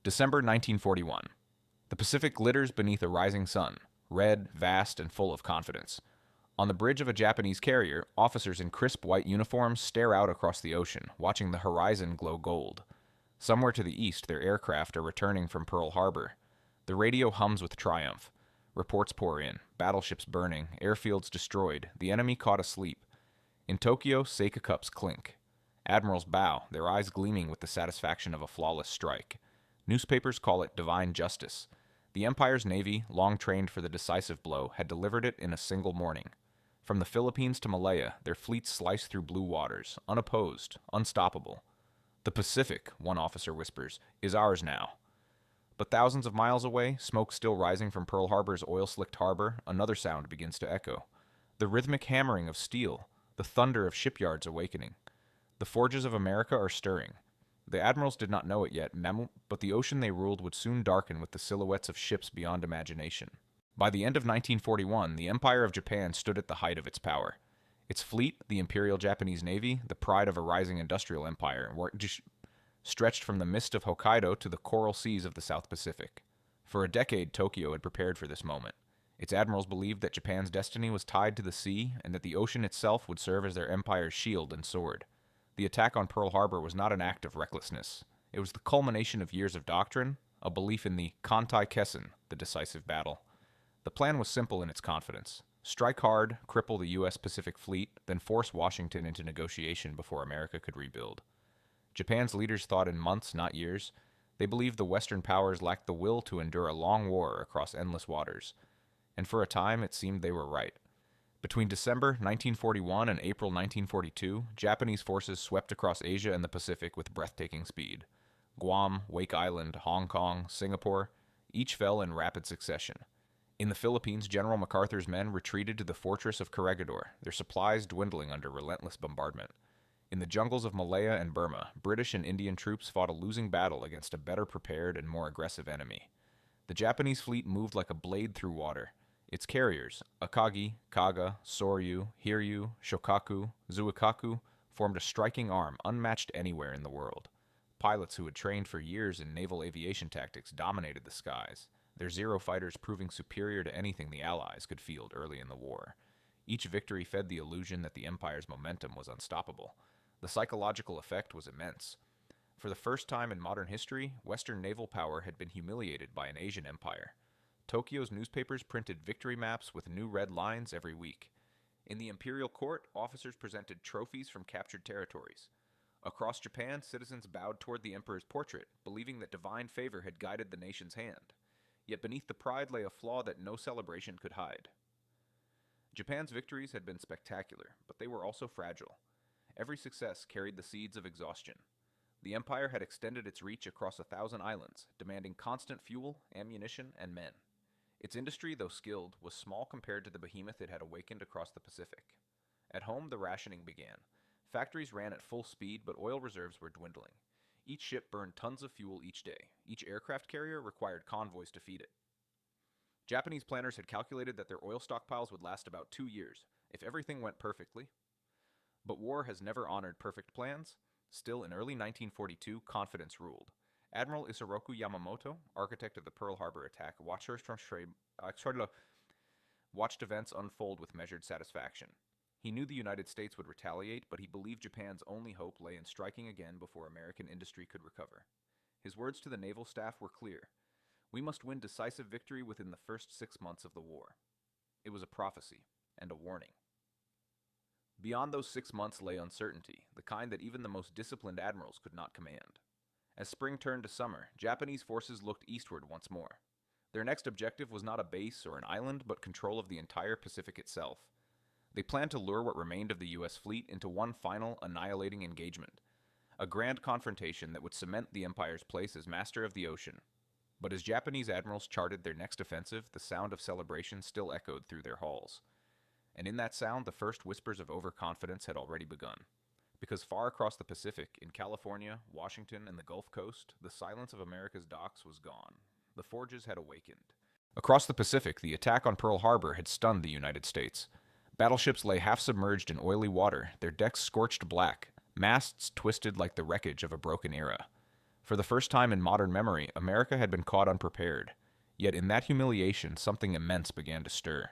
December 1941. The Pacific glitters beneath a rising sun, red, vast, and full of confidence. On the bridge of a Japanese carrier, officers in crisp white uniforms stare out across the ocean, watching the horizon glow gold. Somewhere to the east, their aircraft are returning from Pearl Harbor. The radio hums with triumph. Reports pour in, battleships burning, airfields destroyed, the enemy caught asleep. In Tokyo, Seika cups clink. Admirals bow, their eyes gleaming with the satisfaction of a flawless strike. Newspapers call it divine justice. The Empire's navy, long trained for the decisive blow, had delivered it in a single morning. From the Philippines to Malaya, their fleets sliced through blue waters, unopposed, unstoppable. "The Pacific," one officer whispers, "is ours now." But thousands of miles away, smoke still rising from Pearl Harbor's oil-slicked harbor, another sound begins to echo. The rhythmic hammering of steel, the thunder of shipyards awakening. The forges of America are stirring. The admirals did not know it yet, but the ocean they ruled would soon darken with the silhouettes of ships beyond imagination. By the end of 1941, the Empire of Japan stood at the height of its power. Its fleet, the Imperial Japanese Navy, the pride of a rising industrial empire, stretched from the mist of Hokkaido to the coral seas of the South Pacific. For a decade, Tokyo had prepared for this moment. Its admirals believed that Japan's destiny was tied to the sea, and that the ocean itself would serve as their empire's shield and sword. The attack on Pearl Harbor was not an act of recklessness. It was the culmination of years of doctrine, a belief in the Kantai Kessen, the decisive battle. The plan was simple in its confidence. Strike hard, cripple the U.S. Pacific Fleet, then force Washington into negotiation before America could rebuild. Japan's leaders thought in months, not years. They believed the Western powers lacked the will to endure a long war across endless waters. And for a time, it seemed they were right. Between December 1941 and April 1942, Japanese forces swept across Asia and the Pacific with breathtaking speed. Guam, Wake Island, Hong Kong, Singapore, each fell in rapid succession. In the Philippines, General MacArthur's men retreated to the fortress of Corregidor, their supplies dwindling under relentless bombardment. In the jungles of Malaya and Burma, British and Indian troops fought a losing battle against a better prepared and more aggressive enemy. The Japanese fleet moved like a blade through water. Its carriers, Akagi, Kaga, Soryu, Hiryu, Shokaku, Zuikaku, formed a striking arm unmatched anywhere in the world. Pilots who had trained for years in naval aviation tactics dominated the skies, their Zero fighters proving superior to anything the Allies could field early in the war. Each victory fed the illusion that the Empire's momentum was unstoppable. The psychological effect was immense. For the first time in modern history, Western naval power had been humiliated by an Asian empire. Tokyo's newspapers printed victory maps with new red lines every week. In the imperial court, officers presented trophies from captured territories. Across Japan, citizens bowed toward the emperor's portrait, believing that divine favor had guided the nation's hand. Yet beneath the pride lay a flaw that no celebration could hide. Japan's victories had been spectacular, but they were also fragile. Every success carried the seeds of exhaustion. The empire had extended its reach across 1,000 islands, demanding constant fuel, ammunition, and men. Its industry, though skilled, was small compared to the behemoth it had awakened across the Pacific. At home, the rationing began. Factories ran at full speed, but oil reserves were dwindling. Each ship burned tons of fuel each day. Each aircraft carrier required convoys to feed it. Japanese planners had calculated that their oil stockpiles would last about 2 years, if everything went perfectly. But war has never honored perfect plans. Still, in early 1942, confidence ruled. Admiral Isoroku Yamamoto, architect of the Pearl Harbor attack, watched events unfold with measured satisfaction. He knew the United States would retaliate, but he believed Japan's only hope lay in striking again before American industry could recover. His words to the naval staff were clear. "We must win decisive victory within the first 6 months of the war." It was a prophecy and a warning. Beyond those 6 months lay uncertainty, the kind that even the most disciplined admirals could not command. As spring turned to summer, Japanese forces looked eastward once more. Their next objective was not a base or an island, but control of the entire Pacific itself. They planned to lure what remained of the U.S. fleet into one final, annihilating engagement. A grand confrontation that would cement the Empire's place as master of the ocean. But as Japanese admirals charted their next offensive, the sound of celebration still echoed through their halls. And in that sound, the first whispers of overconfidence had already begun. Because far across the Pacific, in California, Washington, and the Gulf Coast, the silence of America's docks was gone. The forges had awakened. Across the Pacific, the attack on Pearl Harbor had stunned the United States. Battleships lay half submerged in oily water, their decks scorched black, masts twisted like the wreckage of a broken era. For the first time in modern memory, America had been caught unprepared. Yet in that humiliation, something immense began to stir.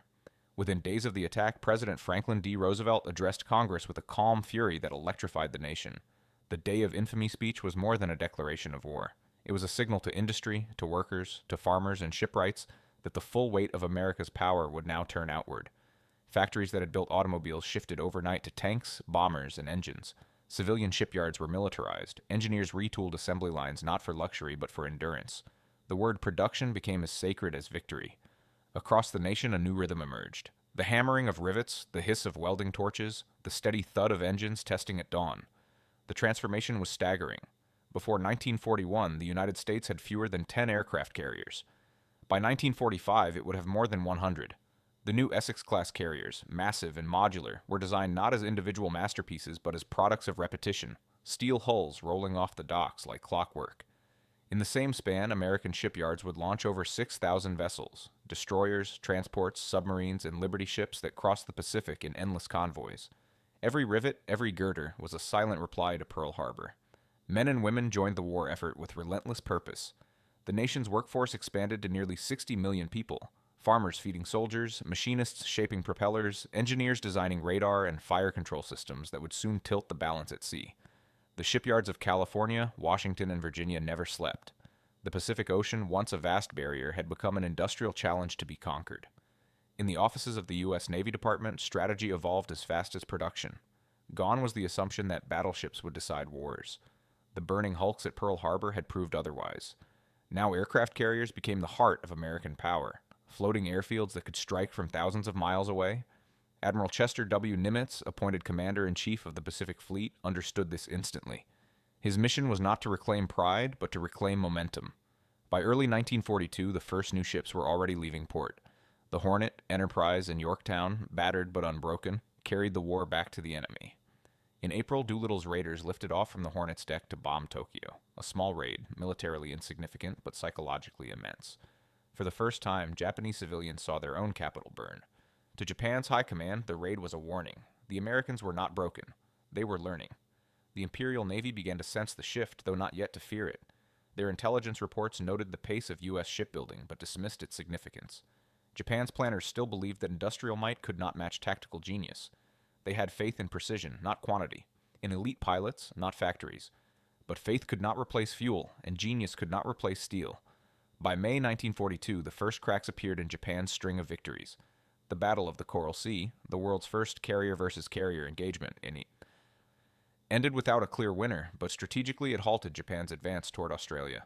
Within days of the attack, President Franklin D. Roosevelt addressed Congress with a calm fury that electrified the nation. The Day of Infamy speech was more than a declaration of war. It was a signal to industry, to workers, to farmers and shipwrights that the full weight of America's power would now turn outward. Factories that had built automobiles shifted overnight to tanks, bombers, and engines. Civilian shipyards were militarized. Engineers retooled assembly lines not for luxury but for endurance. The word production became as sacred as victory. Across the nation, a new rhythm emerged. The hammering of rivets, the hiss of welding torches, the steady thud of engines testing at dawn. The transformation was staggering. Before 1941, the United States had fewer than 10 aircraft carriers. By 1945, it would have more than 100. The new Essex-class carriers, massive and modular, were designed not as individual masterpieces but as products of repetition, steel hulls rolling off the docks like clockwork. In the same span, American shipyards would launch over 6,000 vessels, destroyers, transports, submarines, and liberty ships that crossed the Pacific in endless convoys. Every rivet, every girder, was a silent reply to Pearl Harbor. Men and women joined the war effort with relentless purpose. The nation's workforce expanded to nearly 60 million people. Farmers feeding soldiers, machinists shaping propellers, engineers designing radar and fire control systems that would soon tilt the balance at sea. The shipyards of California, Washington, and Virginia never slept. The Pacific Ocean, once a vast barrier, had become an industrial challenge to be conquered. In the offices of the U.S. Navy Department, strategy evolved as fast as production. Gone was the assumption that battleships would decide wars. The burning hulks at Pearl Harbor had proved otherwise. Now aircraft carriers became the heart of American power. Floating airfields that could strike from thousands of miles away. Admiral Chester W. Nimitz, appointed Commander-in-Chief of the Pacific Fleet, understood this instantly. His mission was not to reclaim pride, but to reclaim momentum. By early 1942, the first new ships were already leaving port. The Hornet, Enterprise, and Yorktown, battered but unbroken, carried the war back to the enemy. In April, Doolittle's raiders lifted off from the Hornet's deck to bomb Tokyo, a small raid, militarily insignificant but psychologically immense. For the first time, Japanese civilians saw their own capital burn. To Japan's high command, the raid was a warning. The Americans were not broken. They were learning. The Imperial Navy began to sense the shift, though not yet to fear it. Their intelligence reports noted the pace of U.S. shipbuilding, but dismissed its significance. Japan's planners still believed that industrial might could not match tactical genius. They had faith in precision, not quantity, in elite pilots, not factories. But faith could not replace fuel, and genius could not replace steel. By May 1942, the first cracks appeared in Japan's string of victories. The Battle of the Coral Sea, the world's first carrier-versus-carrier engagement, ended without a clear winner, but strategically it halted Japan's advance toward Australia.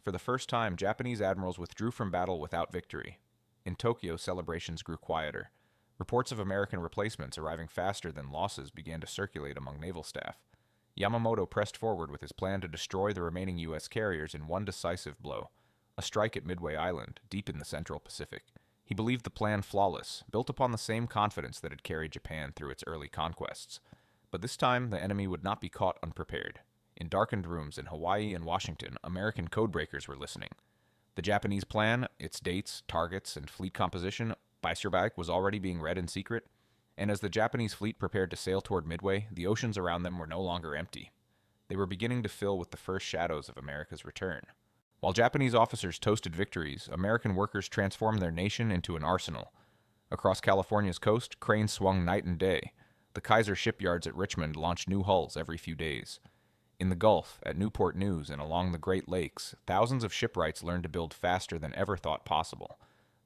For the first time, Japanese admirals withdrew from battle without victory. In Tokyo, celebrations grew quieter. Reports of American replacements arriving faster than losses began to circulate among naval staff. Yamamoto pressed forward with his plan to destroy the remaining U.S. carriers in one decisive blow. A strike at Midway Island, deep in the Central Pacific. He believed the plan flawless, built upon the same confidence that had carried Japan through its early conquests. But this time, the enemy would not be caught unprepared. In darkened rooms in Hawaii and Washington, American codebreakers were listening. The Japanese plan, its dates, targets, and fleet composition, was already being read in secret, and as the Japanese fleet prepared to sail toward Midway, the oceans around them were no longer empty. They were beginning to fill with the first shadows of America's return. While Japanese officers toasted victories, American workers transformed their nation into an arsenal. Across California's coast, cranes swung night and day. The Kaiser shipyards at Richmond launched new hulls every few days. In the Gulf, at Newport News, and along the Great Lakes, thousands of shipwrights learned to build faster than ever thought possible.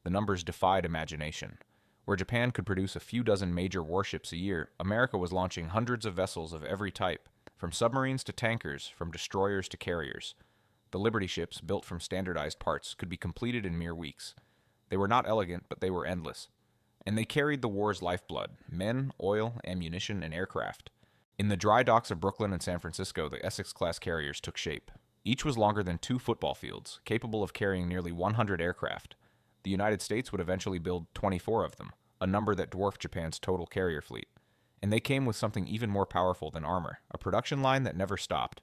The numbers defied imagination. Where Japan could produce a few dozen major warships a year, America was launching hundreds of vessels of every type, from submarines to tankers, from destroyers to carriers. The Liberty ships, built from standardized parts, could be completed in mere weeks. They were not elegant, but they were endless. And they carried the war's lifeblood: men, oil, ammunition, and aircraft. In the dry docks of Brooklyn and San Francisco, the Essex-class carriers took shape. Each was longer than 2 football fields, capable of carrying nearly 100 aircraft. The United States would eventually build 24 of them, a number that dwarfed Japan's total carrier fleet. And they came with something even more powerful than armor, a production line that never stopped.